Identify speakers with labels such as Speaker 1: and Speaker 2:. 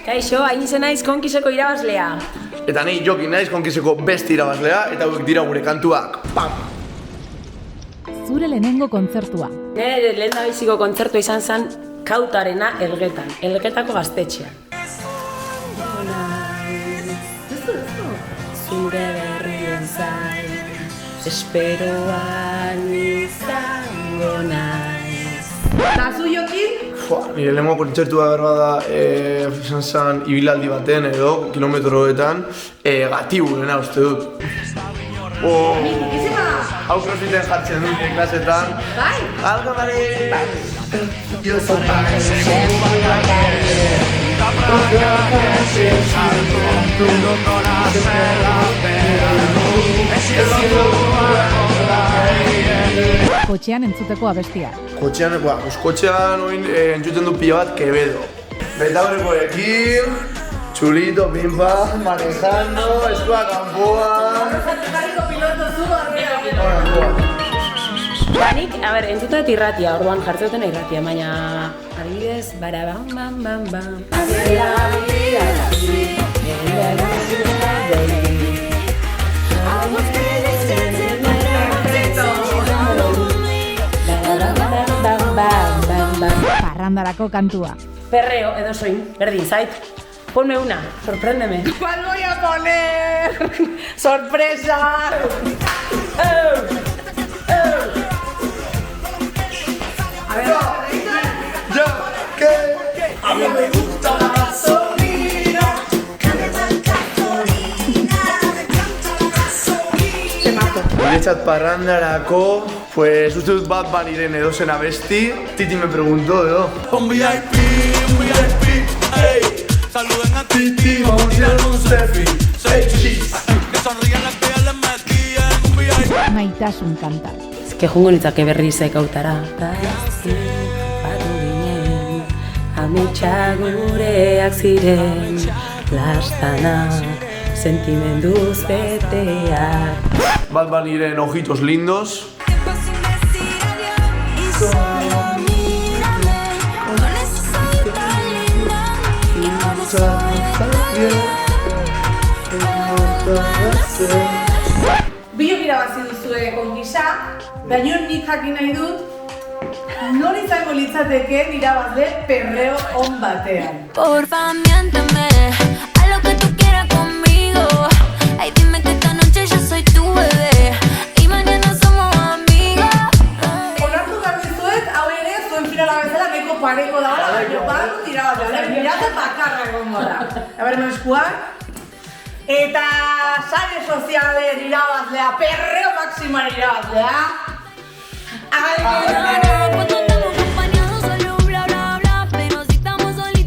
Speaker 1: Kaixo, hain izen naiz konkiseko irabazlea.
Speaker 2: Eta nahi Jokin naiz konkiseko beste irabazlea, eta hauek dira gure kantuak. Pam!
Speaker 3: Zure lehenengo kontzertua.
Speaker 1: Nire lehendabiziko kontzertua izan zen Kautarena Elgetan, Elgetako gaztetxean. Zure berrien zain, esperoan izango naiz.
Speaker 4: Eta zu Jokin?
Speaker 2: Nire lehenengo kontzertua berba da izan zen ibilaldi baten edo, kilometroetan, Gatibulena uste dut. Hau crossfiten jartzen dut klasetan.
Speaker 4: Bai?
Speaker 2: Algo bale!
Speaker 3: Kotxean entzuteko abestia.
Speaker 2: Kotxean oin entzuten du pila bat Quevedo. Betaurrekoekin, chulito, pimpa, manejando, eskua kanpoan.
Speaker 4: Jarriko piloto zu horrela.
Speaker 1: Nik, entzutat irratia, orduan jartzeuten irratia, baina adibidez, bara bam bam bam bam.
Speaker 3: Parrandarako kantua.
Speaker 1: Perreo edo soin, berdin zait. Ponme una, sorpréndeme.
Speaker 4: ¿Cuál voy a poner? ¡Sorpresa! A ver,
Speaker 2: Ya, ¿qué?
Speaker 4: a mí me gusta la gasolina. Se mato.
Speaker 2: Niretzat parrandarako, pues uste dut Bad Bunnyren edozen abesti. Titi me preguntó, edo.
Speaker 5: Un VIP, ey. Saluden a
Speaker 2: Titi, vamos a tirar un selfie. Hey, cheese.
Speaker 5: que sonrían las que ya les metían. Un VIP.
Speaker 3: Maitasun kanta.
Speaker 1: Ezke jungo nitzake berrizek Kautara. Gaztik batu ginen, ametsa gureak ziren, lastanak, sentimenduz beteak.
Speaker 2: Bad Bunnyren Ojitos Lindos.
Speaker 6: Tiempo sin decir adiós y solo mírame con esos ojos tan lindos y con eso
Speaker 4: Bilok irabazi duzue konkisa, baina nik jakin nahi dut nor izango litzateke irabazle perreo on batean.
Speaker 6: Porfa, miénteme a lo que tú quieras conmigo. Ay, dime que esta noche yo soy tu bebé y mañana somos amigos.
Speaker 4: Onartu behar dizuet, hau ere zuen finala bezala nahiko pareko da, baina badut irabazle, mirate bakarra egongo da. Ebermen eskuak. Eta sare sozialen irabazlea, perreo maximoan irabazlea.